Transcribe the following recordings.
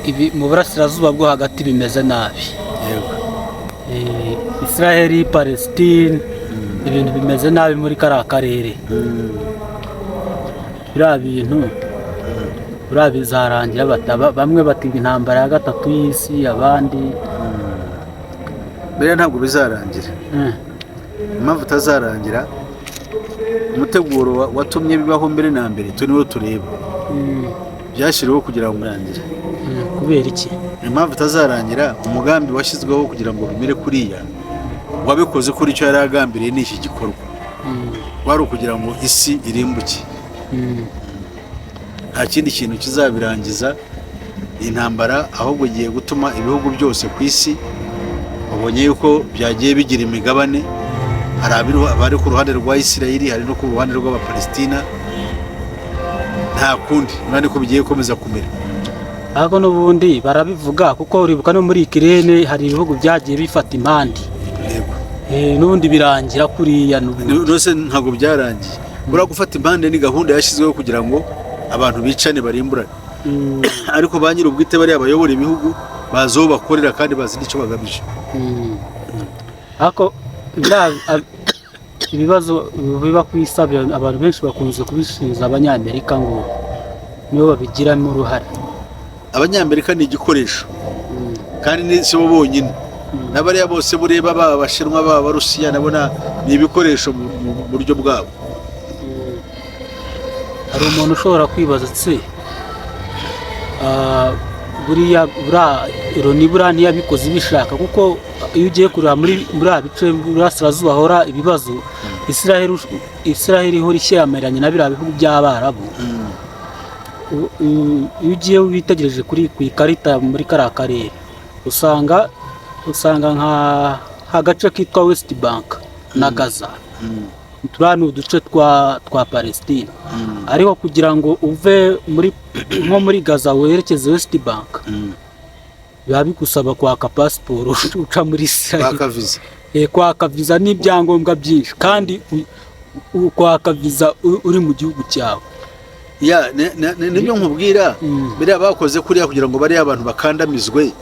ibi mu burasirazuba bwo hagati bimeze nabi. yego Israel, Palestine, ibintu bimeze nabi muri kariya karere. Biriya bintu buriya bizarangira bamwe batiga intambara ya gatatu y'isi, abandi biriya ntabwo bizarangira. Impamvu utazarangira, umuteguro watumye bibaho mbere na mbere niwo tureba, byashyiriweho kugira ngo urangire. kubera iki? Impamvu itazarangira, umugambi washyizweho kugira ngo bimere kuriya, wabikoze kuri icyo yari agambiriye n'iki gikorwa, wari ukugira ngo isi irimbuke. Nta kindi kintu kizabirangiza intambara, ahubwo giye gutuma ibihugu byose ku isi, babonye yuko byagiye bigira imigabane. Hari abari ku ruhande rwa Isirayeli, hari no ku ruhande rw'Abapalestina. Nta kundi urabona ko bigiye gukomeza kumera. Ahubwo n'ubundi barabivuga, kuko uribuka no muri Ukraine hari ibihugu byagiye bifata impande. N'ubundi birangira kuriya nose ntabwo byarangiye. Bura gufata impande ni gahunda yashyizweho kugira ngo abantu bicane barimburane. Ariko ba nyiri ubwite bari abayobora ibihugu bazo bakorera kandi bazi n'icyo bagamije. Ako ibibazo biba ku isi, abantu benshi bakunze kubishinja Abanyamerika ngo nibo babigiramo uruhare. Abanyamerika ni igikoresho kandi si bo bonyine, n'abariya bose bureba, baba Abashinwa, baba Abarusiya, nabona ni ibikoresho mu buryo bwabo. Hari umuntu ushobora kwibaza se buriya ntiyabikoze bishaka, kuko iyo ugiye kureba muri bice burasirazuba hahora ibibazo, Israel ihora ishyamiranye na biriya bihugu by'Abarabu. Iyo ugiye witegereje ku ikarita muri kariya karere, usanga nk'agace kitwa West Bank na Gaza, turiya ni uduce twa Palestine. Ariko kugira ngo uve nko muri Gaza werekeze West Bank, biba bigusaba kwaka pasiporo uca muri Israel, kwaka viza n'ibyangombwa byinshi, kandi kwaka viza uri mu gihugu cyawe. Nibyo nkubwira, biriya bakoze kuriya kugira ngo bariya abantu bakandamizwe,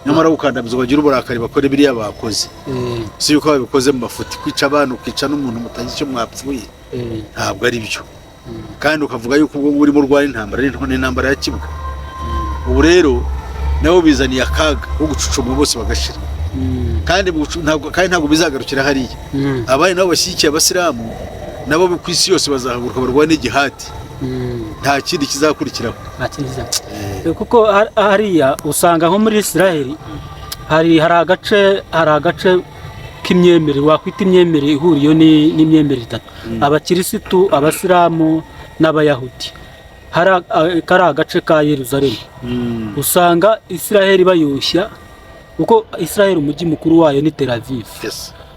nyamara gukandamizwa bagira uburakari bakore biriya bakoze. Si yuko babikoze mu mafuti, kwica abantu, ukica n'umuntu mutazi icyo mwapfuye, ntabwo ari byo. Kandi ukavuga yuko ubwo urimo urwara intambara ya kibwa. Ubu rero nabo bizaniye akaga ko gucucumwa bose bagashira, kandi ntabwo bizagarukira hariya. Abari nabo bashyigikiye Abasilamu nabo ku isi yose bazahaguruka barwane igihati, nta kindi kizakurikiraho. Kuko hariya usanga nko muri Israel hari agace k'imyemerere, wakwita imyemerere ihuriyo n'imyemerere itatu: Abakirisitu, Abasilamu n'Abayahudi. Kari agace ka Yerusalemu usanga Israel bayoshya, kuko Israel umujyi mukuru wayo ni Tel Aviv.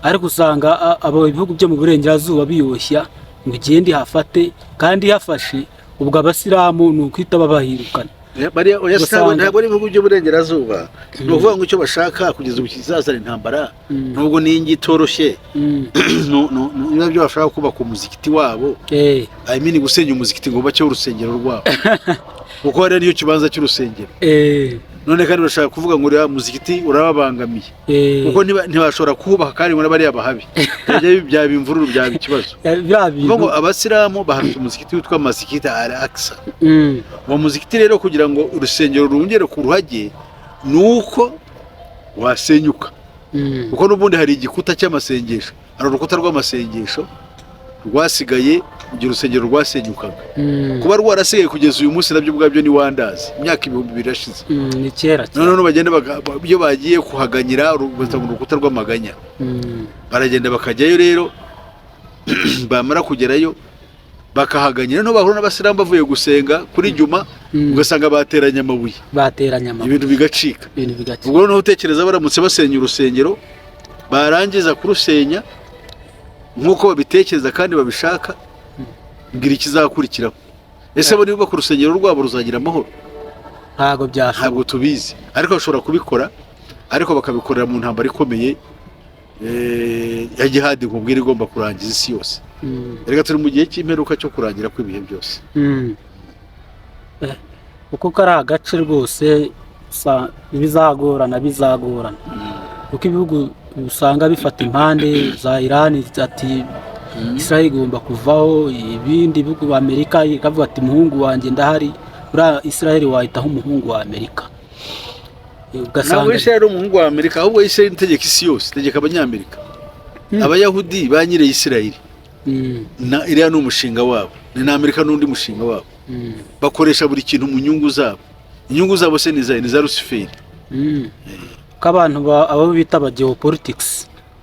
Ariko usanga ibihugu byo mu burengerazuba biyoshya ngo igende hafate, kandi hafashe ubwo Abasilamu ni ukwita babahirukana. Ntabwo ari ibihugu by'uburengerazuba, ni ukuvuga ngo icyo bashaka kugeza ubu kizazana intambara, nubwo n'ingi itoroshye. Niba byo bashaka kubaka umuzikiti wabo, gusenya umuzikiti ngo bubake urusengero rwabo, kuko hariya niyo kibanza cy'urusengero. None kandi bashaka kuvuga ngo uriya muzikiti urababangamiye, kuko ntibashobora kuhubaka kandi ngo bariya bahabi, byaba imvururu, byaba ikibazo. Ngo Abasilamu bahafite umuzikiti witwa Masikita Al-Aqsa. Uwo muzikiti rero kugira ngo urusengero rwongere kuruhage, ni uko wasenyuka, kuko n'ubundi hari igikuta cy'amasengesho, hari urukuta rw'amasengesho rwasigaye igihe urusengero rwasenyukaga. Kuba rwarasigaye kugeza uyu munsi nabyo ubwabyo ni wandazi, imyaka 2000 irashize. Ni kera. None bagenda iyo bagiye kuhaganyira urukuta rw'amaganya, baragenda bakajyayo rero, bamara kugerayo bakahaganyira, no bahura n'Abasilamu bavuye gusenga kuri Juma, ugasanga bateranya amabuye, ibintu bigacika. Ubwo noneho utekereza baramutse basenya urusengero, barangiza kurusenya nk'uko babitekereza kandi babishaka, ngira ikizakurikiraho. Ese bo niba ku rusengero rwabo ruzagira amahoro? Ntabwo tubizi, ariko bashobora kubikora, ariko bakabikorera mu ntambara ikomeye ya jihadi, nkubwira igomba kurangiza isi yose. Reka turi mu gihe cy'imperuka cyo kurangira kw'ibihe byose. kuko kari agace rwose bizagorana kuko ibihugu usanga bifata impande za Iran ati Israel igomba kuvaho, ibindi bihugu Amerika ikavuga ati umuhungu wanjye ndahari, ura Israel wahitaho umuhungu wa Amerika. Ntabwo Israel umuhungu wa Amerika, ahubwo Israel itegeka isi yose, itegeka abanyamerika. Abayahudi banyireye Israel, na iriya ni umushinga wabo, ni na Amerika n'undi mushinga wabo. Bakoresha buri kintu mu nyungu zabo. Inyungu zabo se ni za Luciferi. K'abantu abo bita aba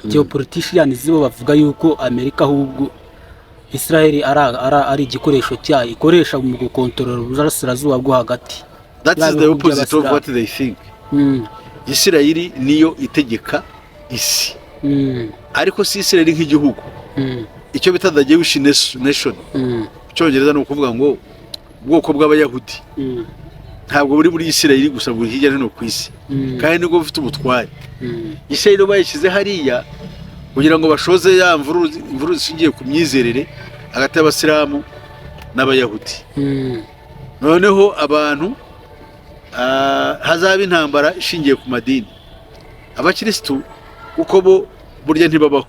geopoliticians bo bavuga yuko Amerika ahubwo Israel ari igikoresho cyayo ikoresha mu gukontorora uburasirazuba bwo hagati. That is the opposite of what they think. Israel niyo itegeka isi. Ariko si Israel nk'igihugu. Icyo bita the Jewish nation. Cyongereza no kuvuga ngo ubwoko bw'abayahudi. Ntabwo buri muri Israel gusa, buri hirya no ku isi. Kandi nibwo bufite ubutwari. Israel bayishyize hariya kugira ngo bashoze ya imvuru zishingiye ku myizerere hagati y'abasilamu n'abayahudi. Noneho abantu hazaba intambara ishingiye ku madini. Abakristo uko bo burya ntibabaho,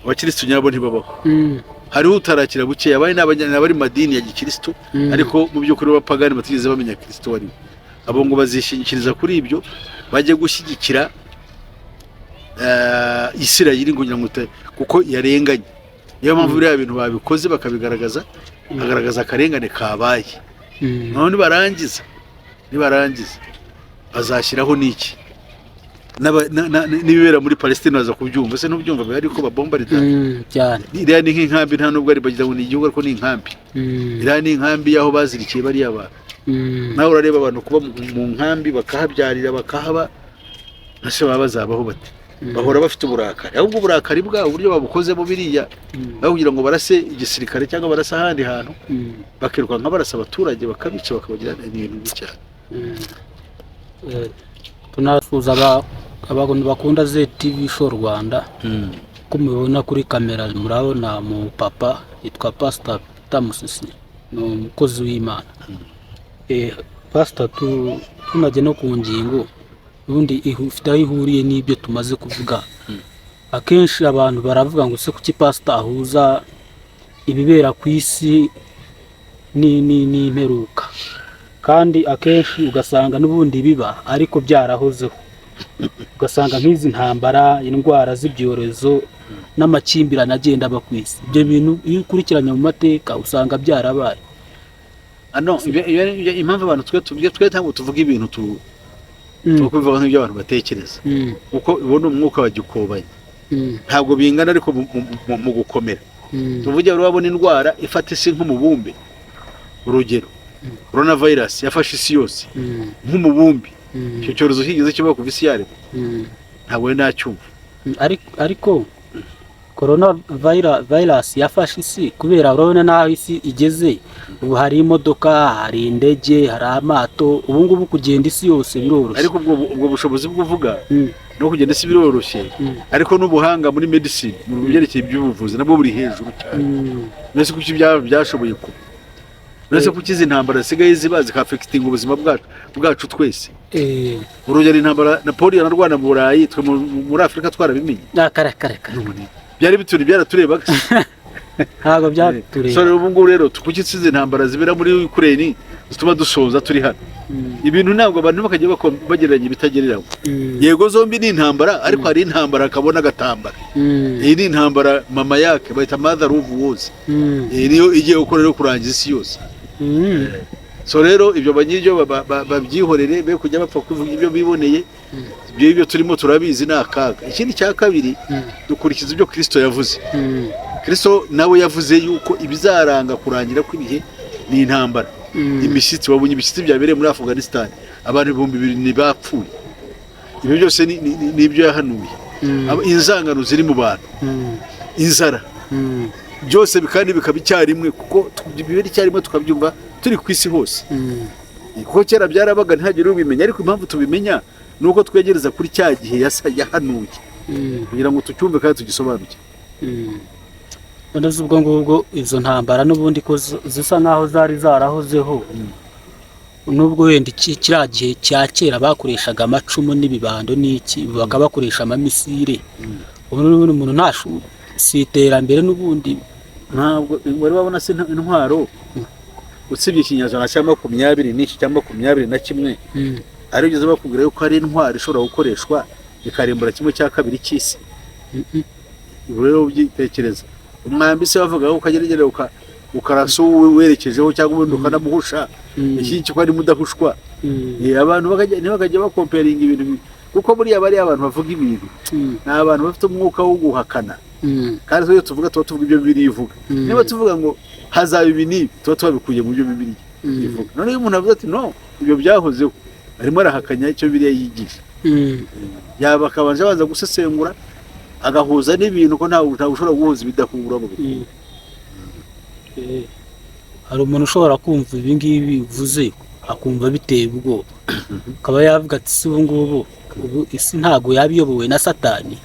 abakristo nyabo ntibabaho. Hariho utarakira buke yabaye n'abari madini ya gikristo, ariko mu by'ukuri bapagani batigeze bamenya Kristo wari. Abo ngo bazishingikiriza kuri ibyo, bajye gushyigikira Israel kugira ngo kuko yarenganye. Niyo mpamvu biriya bintu babikoze bakabigaragaza, agaragaza akarengane kabaye. None nibarangiza bazashyiraho n'iki n'ibibera muri Palestine baza kubyumva. Se n'ubyumva bari ko babomba cyane. Iriya ni nk'inkambi, nta nubwo ari bagira ngo ni igihugu, ariko ni inkambi. Iriya ni inkambi y'aho bazirikiye bariya abantu. Nawe urareba abantu kuba mu nkambi bakahabyarira bakahaba, nase baba bazabaho bate? Bahora bafite uburakari. Ahubwo uburakari bwabo uburyo babukozemo biriya kugira ngo barase igisirikare cyangwa barase ahandi hantu, bakiruka nka barasa abaturage bakabica bakabagira ibintu by'icyaha. Tunafuza abantu bakunda ZTV Show Rwanda, ko mubibona kuri kamera murabona mu papa yitwa Pastor Tamusisi, ni umukozi w'Imana. Pastor tunajye no ku ngingo ubundi ifite aho ihuriye n'ibyo tumaze kuvuga. Akenshi abantu baravuga ngo se kuki Pastor ahuza ibibera ku isi n'imperuka, kandi akenshi ugasanga n'ubundi biba ariko byarahozeho. Ugasanga nk'izi ntambara, indwara z'ibyorezo n'amakimbirane agenda aba ku isi, ibyo bintu iyo ukurikiranye mu mateka usanga byarabaye. Impamvu abantu twe ntabwo tuvuga ibintu tukubivuga nk'ibyo abantu batekereza, kuko ubona umwuka wa gikobanye ntabwo bingana, ariko mu gukomera tuvuge urabona indwara ifata isi nk'umubumbe. Urugero coronavirus yafashe isi yose nk'umubumbe. Icyo cyorezo kigeze kiba ku isi yaremwe ntabwo nacyumva. Ariko coronavirus yafashe isi kubera urabona naho isi igeze ubu, hari imodoka, hari indege, hari amato. Ubu ngubu kugenda isi yose biroroshye. Ariko ubwo bushobozi bw'uvuga no kugenda isi biroroshye, ariko n'ubuhanga muri medicine mu byerekeye iby'ubuvuzi nabwo buri hejuru cyane. Nese kuki byashoboye kuba, nese kuki izi ntambara sigaye ziba zikafekitinga ubuzima bwacu twese. Urugero intambara Napoleon narwana mu Burayi, twe muri Afrika twarabimenye. Byari bituri byaraturebaga. Ntabwo byatureba. So ubu ngubu rero kuki izi ntambara zibera muri Ukraine zituma dusoza turi hano. Ibintu ntabwo abantu bakajya bagereranya bitagereraho. Yego zombi ni intambara, ariko hari intambara akabona gatambara. Iyi ni intambara mama yake bayita mother of wars. Niyo igiye gukorera kurangiza isi yose. So rero ibyo banyiryo babyihorere, be kujya bapfa kuvuga ibyo biboneye. Ibyo turimo turabizi n'akaga. Ikindi cya kabiri dukurikiza ibyo Kristo yavuze. Kristo nawe yavuze yuko ibizaranga kurangira kw'ibihe ni intambara. Imishyitsi, wabonye ibishyitsi byabereye muri Afghanistan, abantu 2000 bapfuye. Ibyo byose ni ibyo yahanuye. Inzangano ziri mu bantu, inzara, byose kandi bikaba icyarimwe, kuko bibiri icyarimwe tukabyumva turi ku isi hose. Kuko kera byarabaga ntihagire ubimenya, ariko impamvu tubimenya nuko twegereza kuri cya gihe yahanuye, kugira ngo tucyumve kandi tugisobanuke. None ubwo ngubwo izo ntambara n'ubundi ko zisa naho zari zarahozeho, nubwo wenda kiriya gihe cya kera bakoreshaga amacumu n'ibibando n'iki bakaba bakoresha amamisire ubu n'ubundi umuntu si iterambere n'ubundi ntabwo wari wabona se intwaro usibye ikinyazana cya 20 n'iki cya 21 ari byo bakubwira yuko ari intwaro ishobora gukoreshwa ikarimbura kimwe cya kabiri cy'isi. Rero ubyitekereza umwambi se bavuga ko ukageragera ukaraso werekejeho cyangwa ubundi ukanamuhusha iki cyo ari mudahushwa. Abantu bakajya bakomperinga ibintu kuko buriya bari abantu bavuga ibintu na abantu bafite umwuka wo guhakana kandi iyo tuvuga tuvuga ibyo bibiri ivuga niba tuvuga ngo hazaba ibini twabikuye mu byo bibiri ivuga none iyo umuntu avuze ati no ibyo byahozeho arimo arahakanya icyo biriya yigisha yaba akabanje abanza gusesengura agahuza n'ibintu ko ntawe ushobora guhuza ibidahura mu bintu. Hari umuntu ushobora kumva ibi ngibi bivuze akumva biteye ubwoba akaba yavuga ati si ubu ngubu isi ntago yabiyobowe na Satani.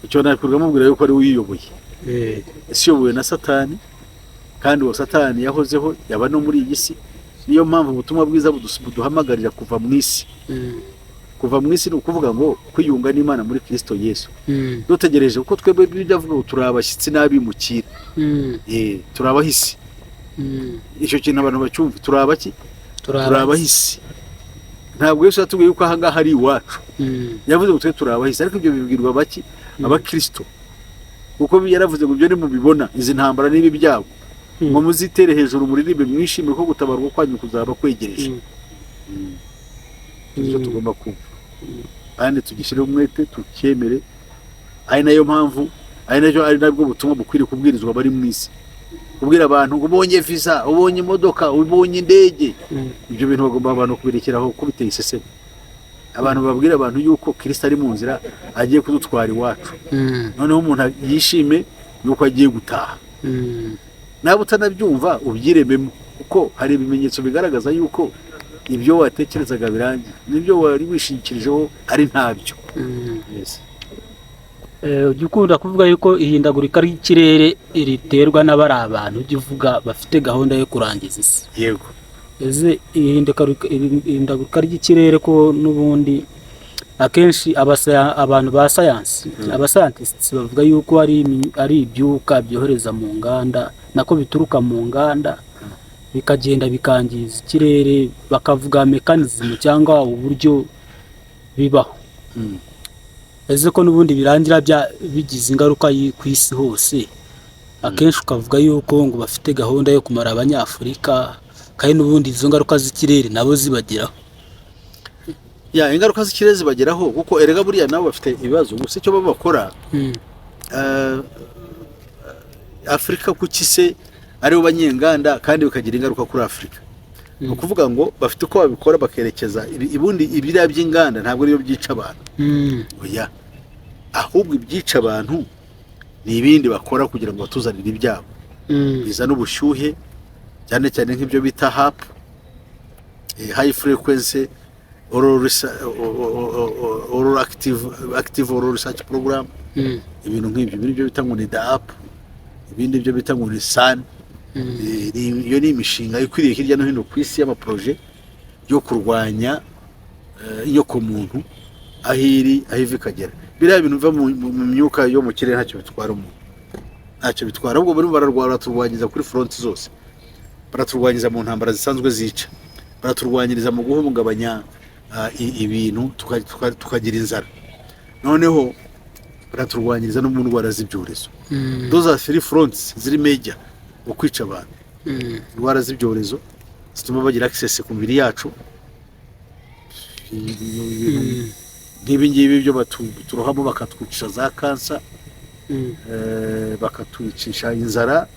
Icyo nakurwa mubwira yuko ari wiyoboye isi yobowe na Satani kandi uwo Satani yahozeho yaba no muri iyi si. Niyo mpamvu ubutumwa bwiza buduhamagarira kuva mu isi. Kuva mu isi ni ukuvuga ngo kwiyunga n'Imana muri Kristo Yesu. Dutegereje uko twebwe byavuga ngo turabashyitsi n'abimukira. Turabahisi. Icyo kintu abantu bacyumva turabaki turabahisi. Ntabwo Yesu yatubwiye yuko aha ngaha ari iwacu. Yavuze ngo twe turabahisi ariko ibyo bibwirwa baki abakristo. Kuko yaravuze ngo ibyo ni mubibona izi ntambara n'ibi byago ngo muzitere hejuru muririmbe mwishimire ko gutabarwa kwanyu kuzaba kwegereje. Icyo tugomba kumva kandi tugishyire umwete tukemere. Ari nayo mpamvu ari nabwo butumwa bukwiriye kubwirizwa bari mu isi. Kubwira abantu ngo ubonye visa ubonye imodoka ubonye indege ibyo bintu bagomba abantu kubirekeraho ko biteye iseseme. Abantu babwira abantu yuko Kristo ari mu nzira agiye kudutwara iwacu noneho umuntu yishime yuko agiye gutaha. Nabo utanabyumva ubyirememo kuko hari ibimenyetso bigaragaza yuko ibyo watekerezaga birangiye nibyo wari wishingikirijeho ari ntabyo. Ukunda kuvuga yuko ihindagurika ry'ikirere riterwa n'abari abantu ujye uvuga bafite gahunda yo kurangiza isi. Yego ihindagurika ry'ikirere ko n'ubundi akenshi abantu ba sayansi abasayantisiti bavuga yuko ari ibyuka byohereza mu nganda nako bituruka mu nganda bikagenda bikangiza ikirere bakavuga mekanizmu cyangwa uburyo bibaho. Ese ko n'ubundi birangira bigize ingaruka ku isi hose akenshi ukavuga yuko ngo bafite gahunda yo kumara abanyafurika kandi n'ubundi izo ngaruka z'ikirere nabo zibageraho. Ingaruka z'ikirere zibageraho kuko erega buriya nabo bafite ibibazo gusa icyo bakora Afrika kuki se aribo banyenganda kandi bikagira ingaruka kuri Afrika. Ni ukuvuga ngo bafite uko babikora bakerekeza ibundi ibiriya by'inganda ntabwo ariyo byica abantu. Oya ahubwo ibyica abantu ni ibindi bakora kugira ngo batuzanire ibyabo bizana ubushyuhe cyane cyane nk'ibyo bita HAP high frequency oral active oral research program. Ibintu nk'ibyo biri byo bita ngo ni DAP ibindi byo bita ngo ni SAN. Iyo ni imishinga ikwiriye hirya no hino ku isi y'amaproje yo kurwanya inyoko muntu ahiri ikagera. Biriya bintu biva mu myuka yo mu kirere ntacyo bitwara umuntu ntacyo bitwara ahubwo bari bararwara turwangiza kuri front zose. Baraturwangiza mu ntambara zisanzwe zica baraturwanyiriza mu guhungabanya ibintu tukagira inzara noneho baraturwanyiriza no mu ndwara z'ibyorezo. Those are three fronts ziri major ukwica abantu. Indwara z'ibyorezo zituma bagira access ku mibiri yacu n'ibi ngibi byo baturohamo bakatwicisha za kansa bakatwicisha inzara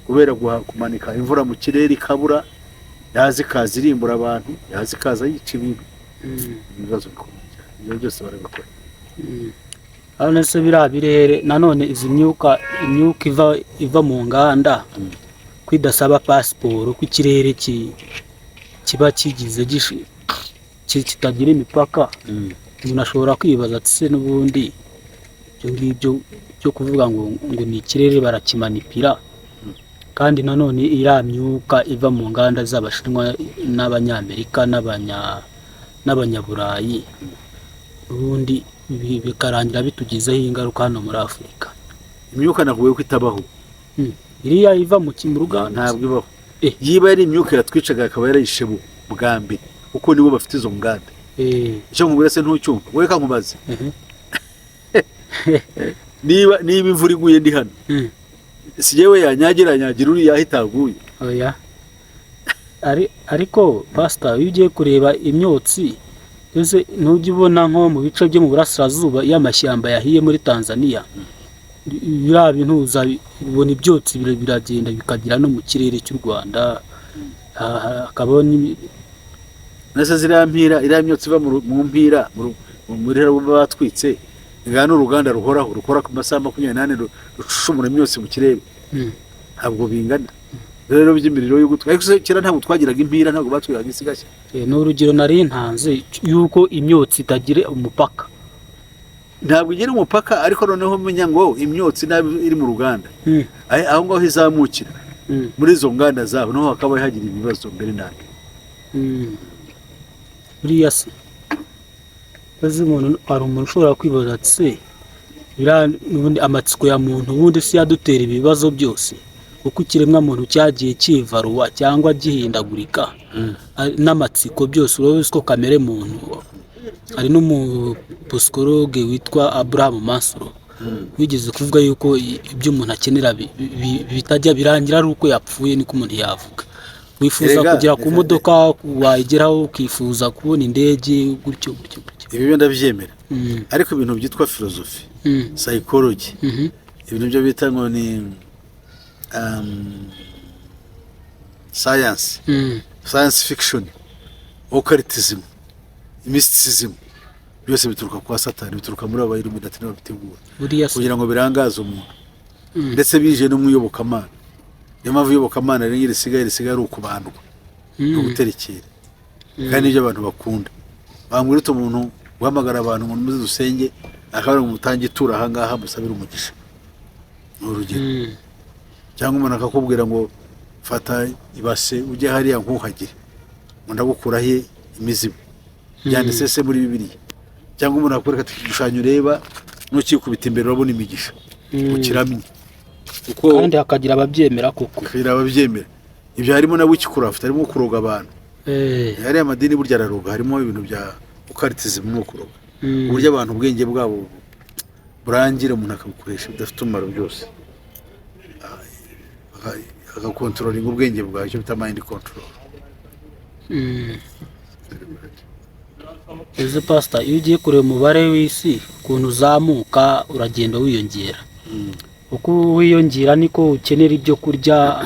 kubera kumanika imvura mu kirere ikabura yazi kaza irimbura abantu yazi kaza yica ibintu ibibazo bikomeye ibyo byose barabikora. Hano se biriya birere nanone izi imyuka iva mu nganda kwidasaba pasiporo ko ikirere kiba kigize kitagira imipaka. Umuntu ashobora kwibaza ati se n'ubundi ibyo ngibyo byo kuvuga ngo ni ikirere barakimanipira kandi nanone iriya myuka iva mu nganda z'Abashinwa n'Abanyamerika n'Abanyaburayi ubundi bikarangira bitugizeho ingaruka hano muri Afurika. Imyuka nakuye ko itabaho. Iriya iva mu ruganda ntabwo ibaho. Yiba ari imyuka yatwicaga akaba yarayishe bwa mbere kuko nibo bafite izo nganda. Icyo nkubwira se ntucyumva wowe kankubaze. niba imvura iguye ndi hano si yewe yanyagira uri yahitaguye. Oya ariko pastor iyo ugiye kureba imyotsi ese ntujye ubona nko mu bice byo mu burasirazuba y'amashyamba yahiye muri Tanzania biriya bintu uzabona ibyotsi biragenda bikagira no mu kirere cy'u Rwanda akabaho nase ziriya myotsi iva mu mpira muri batwitse ngana uruganda ruhoraho rukora ku masaha 28 rucushumura imyotsi mu kirere ntabwo bingana rero by'imiriro yo gutwa ariko kera ntabwo twagiraga impira ntabwo batwigaga isigashya. N'urugero nari ntanze yuko imyotsi itagira umupaka. Ntabwo igira umupaka ariko noneho menya ngo imyotsi nabi iri mu ruganda aho ngaho izamukira muri izo nganda zabo naho hakaba hagira ibibazo mbere nabi. Buriya se umuntu ari umuntu ushobora kwibaza ati n'ubundi amatsiko ya muntu ubundi si yadutera ibibazo byose kuko ikiremwa muntu cyagiye kivaruwa cyangwa gihindagurika n'amatsiko byose urabona ko kamere muntu. Hari n'umupsikologe witwa Abraham Maslow wigeze kuvuga yuko ibyo umuntu akenera bitajya birangira ari uko yapfuye niko umuntu yavuga. Wifuza kugera ku modoka wayigeraho ukifuza kubona indege gutyo. Ibi ndabyemera ariko ibintu byitwa philosophy psychology ibintu byo bita ngo ni science fiction occultism mysticism byose bituruka kwa Satani bituruka muri Illuminati n'ababitegura kugira ngo birangaze umuntu ndetse bije no muyobokamana. Niyo mpamvu iyobokamana rero risigaye ari ukubandwa no guterekera kandi ibyo abantu bakunda bamwirita umuntu guhamagara abantu mu muzi dusenge akaba umutangi tura aha ngaha musabira umugisha urugero cyangwa umuntu akakubwira ngo fata ibase ujye hariya nkuhagire ndagukuraho imizimu byanditse se muri Bibiliya cyangwa umuntu akwereka ati igishushanyo ureba nukikubita imbere urabona imigisha ukiramye uko kandi hakagira ababyemera koko ababyemera ibyo harimo na witchcraft harimo kuroga abantu hari amadini burya araroga harimo ibintu bya occultism no kuroga uburyo abantu ubwenge bwabo burangira umuntu akabukoresha bidafite umumaro byose agakontrolinga ubwenge bwawe cyo bita mind control. Ese pastor iyo ugiye kureba umubare w'isi ukuntu uzamuka uragenda wiyongera uko wiyongera niko ukenera ibyo kurya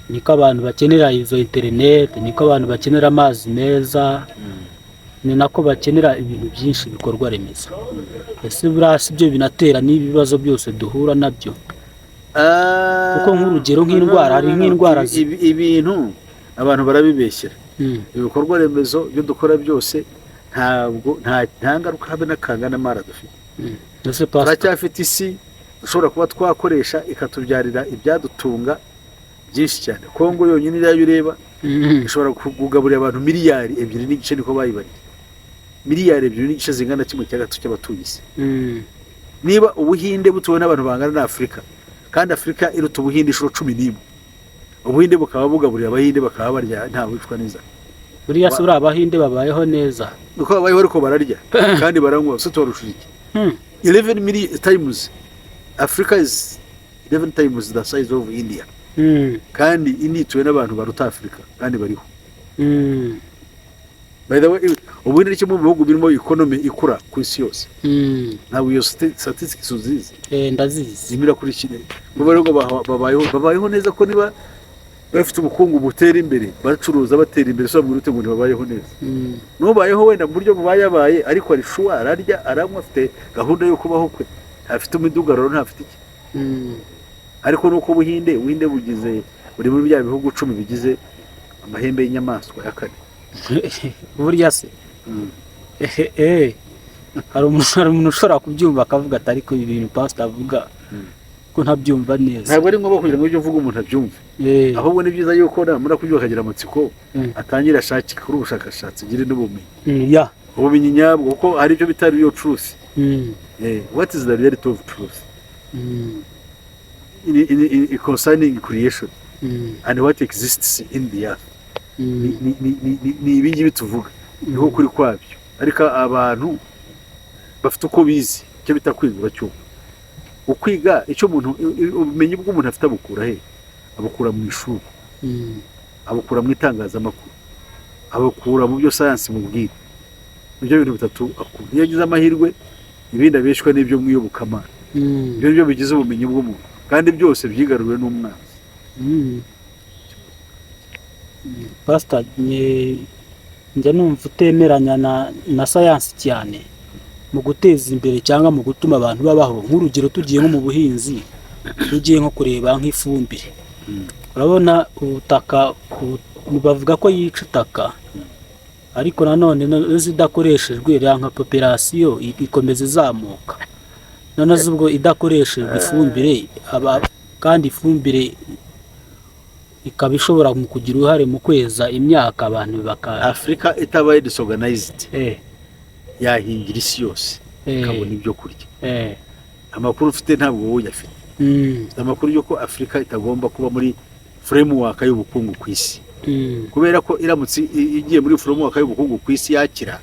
niko abantu bakenera izo internet niko abantu bakenera amazi meza ni nako bakenera ibintu byinshi bikorwa remezo. Ese burasi byo binatera n'ibibazo byose duhura nabyo kuko nk'urugero nk'indwara hari nk'indwara ibintu abantu barabibeshyera ibikorwa remezo byo dukora byose ntabwo nta ngaruka habe n'akangana mara dufite. Turacyafite isi ushobora kuba twakoresha ikatubyarira ibyadutunga byinshi cyane. Kongo yonyine iriya ureba ishobora kugaburira abantu miliyari 2.5 niko bayibariye miliyari 2.5 zingana kimwe cya gatatu cy'abatuye isi. Niba ubuhinde butuwe n'abantu bangana na Afurika kandi Afurika iruta ubuhinde inshuro 11 ubuhinde bukaba bugaburira abahinde bakaba barya nta wicwa neza. Buriya se abahinde babayeho neza nuko babayeho ariko bararya kandi baranywa so tubarushiki 11 million times Africa is 11 times the size of India kandi India ituwe n'abantu baruta Africa kandi bariho. By the way ubundi nicyo mu bihugu birimo economy ikura ku isi yose ntabwo iyo statistics uzizi ndazizi zimira kuri kinene babayeho neza ko niba bafite ubukungu butera imbere bacuruza batera imbere so mwirute ngo babayeho neza nubayeho wenda mu buryo bubayabaye ariko ari shuwa ararya aranywa afite gahunda yo kubaho kwe afite umudugararo ntafite iki ariko nuko ubuhinde bugize buri muri bya bihugu 10 bigize amahembe y'inyamaswa ya kane. Burya se hari umuntu ushobora kubyumva akavuga ati ariko ibintu pastor avuga ko ntabyumva neza. Ntabwo ari ngombwa kugira ngo ujye uvuga umuntu abyumve, ahubwo ni byiza yuko namara kubyuka akagira amatsiko atangira ashakira kuri ubushakashatsi agire n'ubumenyi, ubumenyi nyabwo, kuko hari ibyo bita real truth. What is the reality of truth in concerning creation and what exists in the earth? Ni ibingibi tuvuga niho kuri kwabyo, ariko abantu bafite uko bizi icyo bita kwiga bacyumva. Ukwiga icyo umuntu, ubumenyi bw'umuntu afite abukura he? Abukura mu ishuri, abukura mu itangazamakuru, abukura mu byo sayansi mubwira. Ibyo bintu bitatu akura. Iyo agize amahirwe ibindi abeshwa n'ibyo mwiyobokamana, ibyo byo bigize ubumenyi bw'umuntu, kandi byose byigaruriwe n'umwanzi. Pastor, njya numva utemeranya na sayansi cyane mu guteza imbere cyangwa mu gutuma abantu babaho. Nk'urugero tugiye nko mu buhinzi, tugiye nko kureba nk'ifumbire, urabona ubutaka bavuga ko yica itaka, ariko nanone zidakoreshejwe nka population ikomeza izamuka. None ubwo idakoreshejwe ifumbire, kandi ifumbire ikaba ishobora mu kugira uruhare mu kweza imyaka abantu Afrika itabaye disorganized, yahingira isi yose ikabona ibyo kurya. Amakuru ufite ntabwo wowe uyafite. Amakuru yuko Afrika itagomba kuba muri framework y'ubukungu ku isi, kubera ko iramutse igiye muri framework y'ubukungu ku isi yakira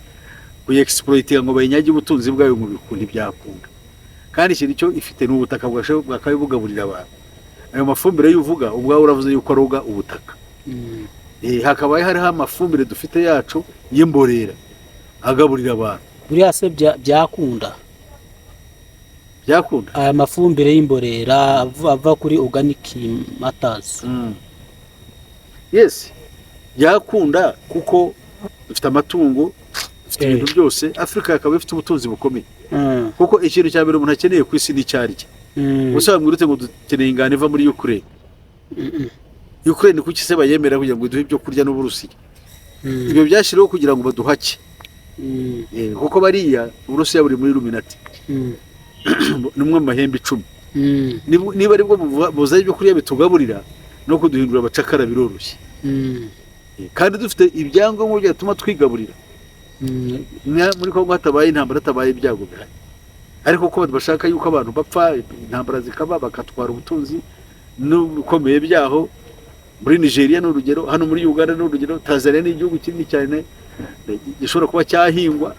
kuyexploitinga ngo bayinyage ubutunzi bwayo mu bikundi byakunda. Kandi ikintu cyo ifite n'ubutaka bwakabibugaburira abantu. Ayo mafumbire y'uvuga ubwawe uravuze yuko aroga ubutaka. Hakabaye hariho amafumbire dufite yacu y'imborera agaburira abantu. Buriya se byakunda aya mafumbire y'imborera ava kuri organic matters? Yes, byakunda kuko dufite amatungo, dufite ibintu byose. Afrika yakaba ifite ubutunzi bukomeye, kuko ikintu cya mbere umuntu akeneye ku isi ni cyarya. Usanga uretse ngo dukeneye ingano iva muri Ukraine. Ukraine kuki se bayemera kugira ngo duhe ibyo kurya n'Uburusiya? Ibyo byashiriho kugira ngo baduhake. Kuko bariya Uburusiya buri muri Illuminati, numwe mahembe 10. Niba aribwo buza ibyo kurya bitugaburira no kuduhindura abacakara biroroshye. Kandi dufite ibyangombwa byatuma twigaburira. Muri Kongo hatabaye intambara, hatabaye ibyago bihari, ariko ko bashaka yuko abantu bapfa, intambara zikaba, bakatwara ubutunzi n'ukomeye byaho. Muri Nigeria n'urugero, hano muri Uganda n'urugero, Tanzania ni igihugu kinini cyane gishobora kuba cyahingwa,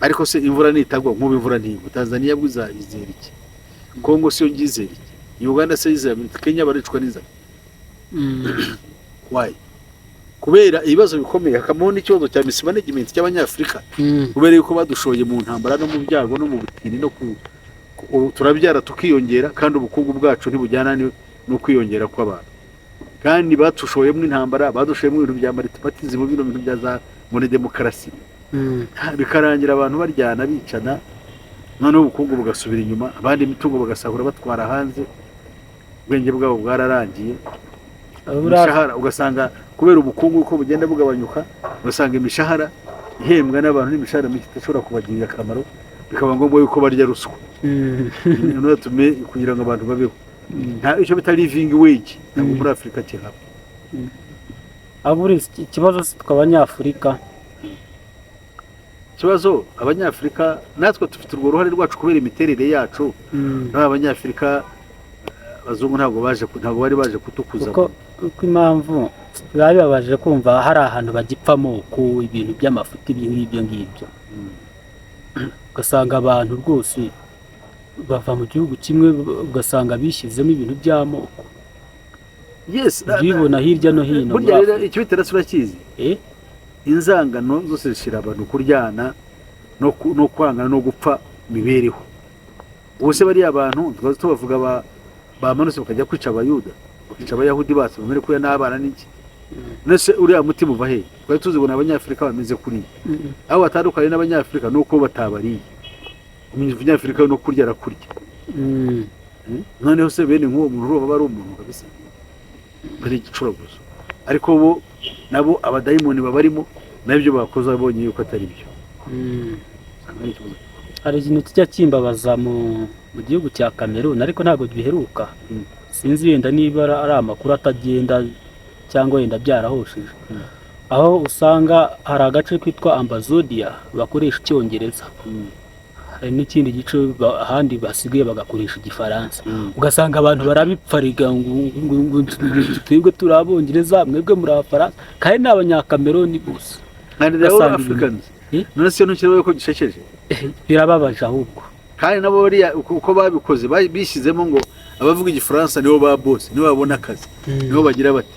ariko se imvura nitagwa nk'ubu imvura ntigwa, Tanzania bwizayizera iki? Kongo siyo ngizera iki? Uganda se yizera iki? Kenya baricwa n'inzara. Why? Kubera ibibazo bikomeye, hakabaho n'ikibazo cya mismanagement cy'Abanyafrika, kubera yuko badushoye mu ntambara no mu byago no mu butini no turabyara tukiyongera, kandi ubukungu bwacu ntibujyana no kwiyongera kw'abantu. Kandi batushoyemo intambara, badushoyemo ibintu bya multipartism, mu bintu bya za muri demokarasi, bikarangira abantu baryana bicana, none ubukungu bugasubira inyuma, abandi imitungo bagasahura batwara hanze, ubwenge bwabo bwararangiye. Imishahara ugasanga kubera ubukungu uko bugenda bugabanyuka, ugasanga imishahara ihembwa n'abantu n'imishahara mike idashobora kubagirira akamaro, bikaba ngombwa yuko barya ruswa. None tume kugira ngo abantu babeho. Icyo bita living wage ntabwo muri Afrika kihaba. Aburi ikibazo tw'Abanyafrika, ikibazo Abanyafrika natwe dufite urwo ruhare rwacu kubera imiterere yacu. N'Abanyafrika abazungu ntabwo bari baje kutukuza, kuko impamvu bibabaje kumva hari ahantu bagipfamo ku ibintu by'amafuti ibyo ngibyo. Ugasanga abantu rwose bava mu gihugu kimwe, ugasanga bishyizemo ibintu by'amoko. Yes, bibona hirya no hino. Burya rero icyo bitera turakizi, inzangano zose zishira abantu kuryana no kwangana no gupfa mibereho. Bose bari abantu twazo tubavuga bamanutse bakajya kwica Abayuda, bakica Abayahudi base bamere kuya n'abana n'iki. Nese uriya mutima uva he? Twari tuzi ngo n'Abanyafrika bameze kuri aho batandukanye n'Abanyafrika nuko batabariye. Umunyafrika no kurya arakurya. Noneho se bene nk'uwo muntu roba bari umuntu kabisa, bari igicuraguzo. Ariko bo nabo abadayimoni babarimo nabyo bakoze abonye yuko atari byo. hari ikintu kijya kimbabaza mu gihugu cya Cameroon ariko ntabwo biheruka. Sinzi wenda niba ari amakuru atagenda cyangwa wenda byarahosheje. Aho usanga hari agace kitwa Ambazodia bakoresha icyongereza. Hari n'ikindi gice ahandi basigaye bagakoresha igifaransa. Ugasanga abantu barabipfariga ngo twebwe turi abongereza mwebwe muri abafaransa kandi ni abanyakameroni bose. Kandi rero Africans none se ntukiriwe ko gishekeje birababaje ahubwo. Kandi nabo bariya uko babikoze bishyizemo ngo abavuga igifaransa nibo ba boss nibo babona akazi nibo bagira bati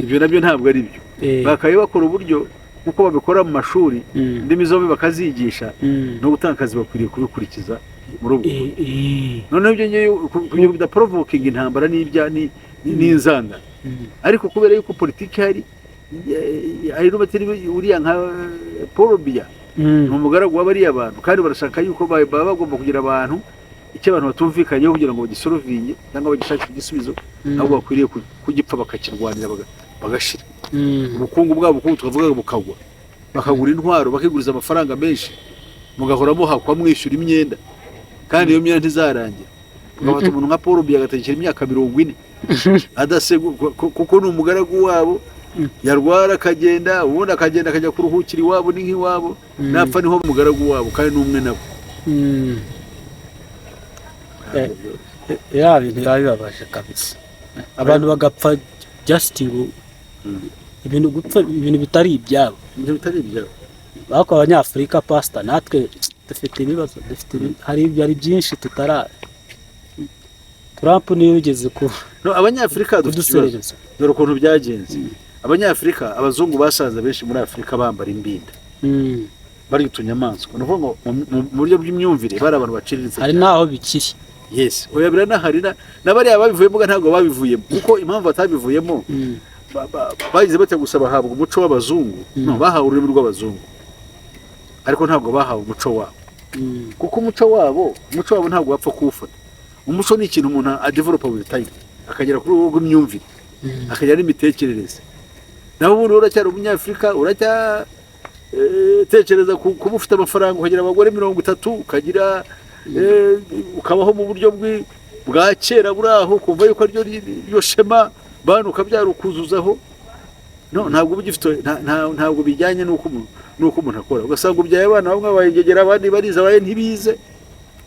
ibyo nabyo ntabwo ari byo. Bakaye bakora uburyo uko babikora mu mashuri indimi zombi bakazigisha no gutanga akazi bakwiriye kubikurikiza muri ubwo. Noneho ibyo ngiye bida provoking intambara n'inzanga ariko kubera yuko politiki hari n'ubatiri uriya nka Paul Biya ni umugaragu w'abariya abantu kandi barashaka yuko baba bagomba kugira abantu icyo abantu batumvikanyeho kugira ngo bagisorovinge cyangwa bagishakire igisubizo ahubwo bakwiriye kugipfa bakakirwanira bagashira ubukungu bwabo uko tukavuga bukagwa bakagura intwaro bakiguriza amafaranga menshi mugahoramo hakwa mwishyura imyenda kandi iyo myenda ntizarangira ugafata umuntu nka Paul Biya agategekera imyaka 40 adasego kuko ni umugaragu wabo yarwara akagenda ubundi akagenda akajya kuruhukira iwabo ni nk'iwabo napfa niho umugaragu wabo kandi n'umwe nabo. Ya bintu bibabaje kabisa abantu bagapfa just ibintu gupfa ibintu bitari ibyabo bako abanyafrika pasta natwe dufite ibibazo hari byinshi tutara. Trump niyo ugeze ku abanyafrika dufite dore ukuntu byagenze. Abanyafrika abazungu basanze benshi muri Afrika bambara imbinda bari utunyamaswa no ngo mu buryo bw'imyumvire bari abantu baciriritse hari naho bikiri. Yes oya birana nabari ababivuyemo ntabwo babivuyemo kuko impamvu batabivuyemo bagize bate gusaba habwa umuco w'abazungu no bahawe ururimi rw'abazungu ariko ntabwo bahawe umuco wabo kuko umuco wabo ntabwo bapfa kuwufata. Umuco ni ikintu umuntu adevelopa with time akagera kuri uwo rw'imyumvire akajya n'imitekerereze. Naho ubundi uracyari umunyafrika tekereza kuba ufite amafaranga ukagira abagore 30 ukagira ukabaho mu buryo bwa kera buraho kumva yuko ryo shema bantu ukabyara ukuzuzaho ntabwo bugifite ntabwo bijyanye nuko umuntu akora. Ugasanga ubyaye abana bamwe bayegera abandi bariza baye ntibize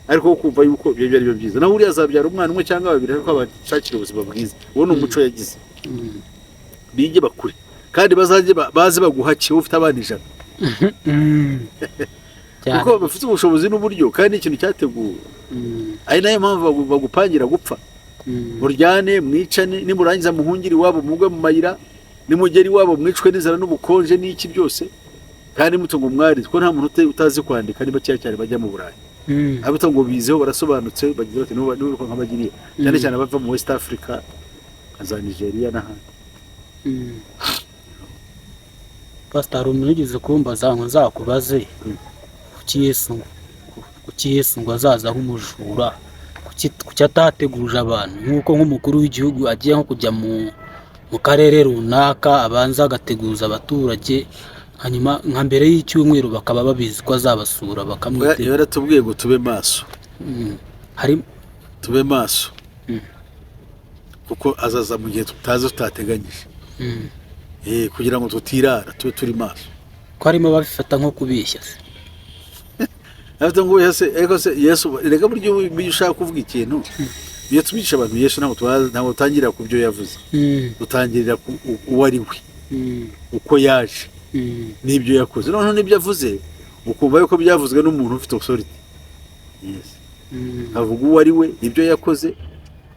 ariko kumva yuko ibyo ari byo byiza. Naho uri azabyara umwana umwe cyangwa babiri ariko abashakira ubuzima bwiza uwo ni umuco yagize. Bige bakure kandi baze baguhakiye ufite abana 100 kuko bafite ubushobozi n'uburyo kandi ikintu cyateguwe ari nayo mpamvu bagupangira gupfa. Muryane mwicane nimurangiza muhungiri wabo mugwe mu mayira nimugeri wabo mwicwe n'inzara n'ubukonje n'iki byose kandi mutungo mwari ko nta muntu utazi kwandika niba cyane bajya mu Burayi. Abita ngo bizeho barasobanutse bagira bati n'uko nk'abagiriye cyane cyane bava mu West Africa za Nigeria n'ahandi. Pastor umunigeze kumbaza ngo nzakubaze kuki Yesu ngo azaza nk'umujura kuki atateguje abantu nk'uko nk'umukuru w'igihugu agiye nko kujya mu karere runaka abanza agateguza abaturage hanyuma nka mbere y'icyumweru bakaba babizi ko azabasura bakamwitega. Yaratubwiye ngo tube maso tube maso kuko azaza mu gihe tutateganyije kugira ngo tutirara tube turi maso ko harimo babifata nko kubishya se afite ngo Yesu rega buryo ushaka kuvuga ikintu iyo tubicisha abantu Yesu ntabwo utangira ku byo yavuze utangirira uwo ari we uko yaje n'ibyo yakoze noneho n'ibyo yavuze ukumva yuko byavuzwe n'umuntu ufite authority. Yes avuga uwo ari we ibyo yakoze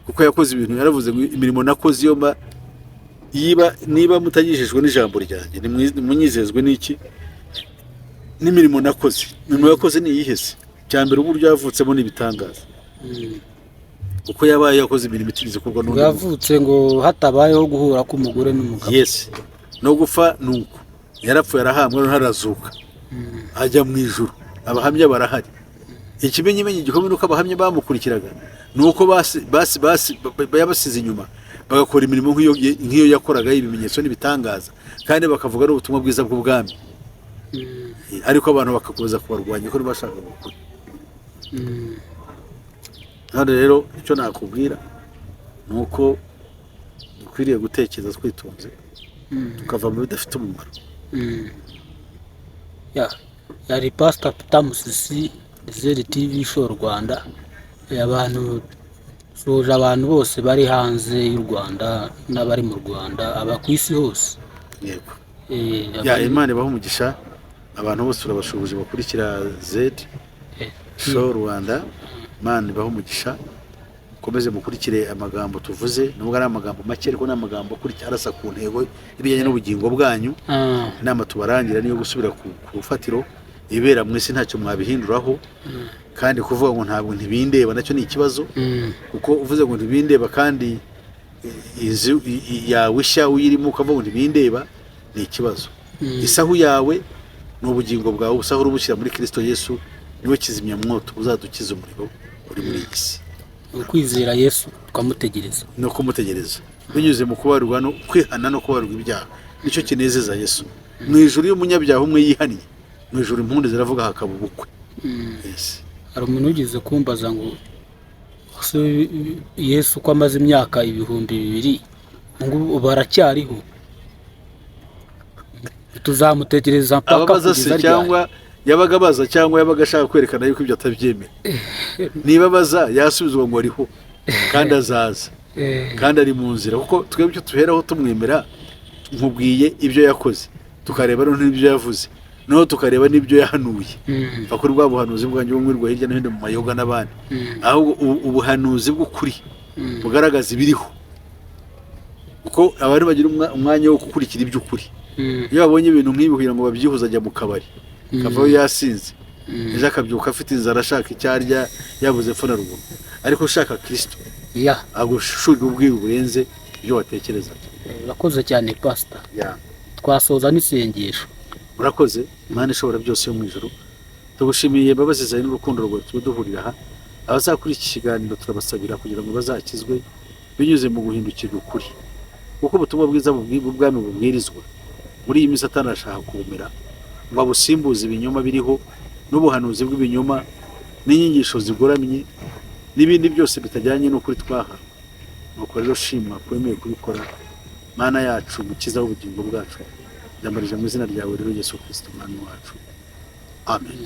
kuko yakoze ibintu yaravuze ngo imirimo nakoze iyo niba mutagishijwe n'ijambo ryanjye munyizezwe n'iki n'imirimo nakoze. Imirimo yakoze ni ihese cyambere uburyo yavutsemo n'ibitangaza uko yabaye yakoze imirimo itigeze kurwa n'undi yavutse ngo hatabayeho guhura k'umugore n'umugabo. Yes no gupfa nuko yarapfuye arahamwe harazuka ajya mu ijuru abahamya barahari. Ikimenyimenyi gikomeye nuko abahamya bamukurikiraga nuko yabasize inyuma bagakora imirimo nk'iyo yakoraga ibimenyetso n'ibitangaza kandi bakavuga n'ubutumwa bwiza bw'ubwami ariko abantu bakakubuza kubarwanya ko bashaka gukora. hano rero icyo nakubwira ni uko dukwiriye gutekereza twitonze tukava mu bidafite umumaro. yari Pastor Tamusisi Zeri TV show Rwanda. Abantu soje abantu bose bari hanze y'u Rwanda n'abari mu Rwanda, aba ku isi hose. Yego. Imana ibaha umugisha abantu bose turabashubuje bakurikira Zeri show Rwanda. Imana ibaha umugisha, komeze mukurikire amagambo tuvuze, nubwo ari amagambo make ariko n'amagambo kurikira arasa ku ntego ibijyanye n'ubugingo bwanyu. Inama tubarangira niyo gusubira ku rufatiro, ibera mwese ntacyo mwabihinduraho, kandi kuvuga ngo ntabwo ntibindeba nacyo ni ikibazo, kuko uvuze ngo ntibindeba kandi izi yawe shya uyirimo ukavuga ngo ntibindeba ni ikibazo. Isahu yawe n'ubugingo bwawe usahura ubushyira muri Kristo Yesu, niwe kizimya mwoto uzadukiza umuriro uri muri iyi si. Ukwizera Yesu tukamutegereza no kumutegereza binyuze mu kubarwa no kwihana no kubarwa ibyaha, nicyo kinezeza Yesu. Mu ijuru y'umunyabyaha umwe yihannye, mu ijuru impundu ziravuga hakaba ubukwe. Hari umuntu ugize kumbaza ngo Yesu ko amaze imyaka 2000 ngo baracyariho, tuzamutegereza mpaka kugeza cyangwa yabaga baza cyangwa yabaga ashaka kwerekana yuko ibyo atabyemera. Niba baza yasubizwa ngo ariho kandi azaza kandi ari mu nzira, kuko twebwe icyo tuheraho tumwemera, nkubwiye ibyo yakoze tukareba n'ibyo yavuze, no tukareba n'ibyo yahanuye. Bakuri bwa buhanuzi bwanjye bumwirwa hirya no hino mu mayoga n'abandi, ahubwo ubuhanuzi bw'ukuri bugaragaza ibiriho, kuko abari bagira umwanya wo gukurikira iby'ukuri. Iyo babonye ibintu nk'ibi kugira ngo babyihuza, ajya mu kabari kavaho yasinze, ejo akabyuka afite inzara ashaka icyarya yabuze epfo na ruguru. Ariko ushaka Kristo agushurira ubwiru burenze ibyo watekereza. Urakoze cyane Pastor. Twasoza n'isengesho. Urakoze Imana ishobora byose yo mu ijuru, tugushimiye imbabazi zawe n'urukundo rwawe tuduhurira aha. Abazakuri iki kiganiro turabasabira kugira ngo bazakizwe binyuze mu guhindukira ukuri, kuko ubutumwa bwiza bw'ubwami bubwirizwa muri iyi minsi atanashaka kumera ngo abusimbuze ibinyoma biriho n'ubuhanuzi bw'ibinyoma n'inyigisho zigoramye n'ibindi byose bitajyanye n'ukuri twaha. Nuko rero shima kwemeye kubikora Mana yacu, mukiza w'ubugingo bwacu, ndamarije mu izina ryawe rero Yesu Kristo Umwami wacu. Amen.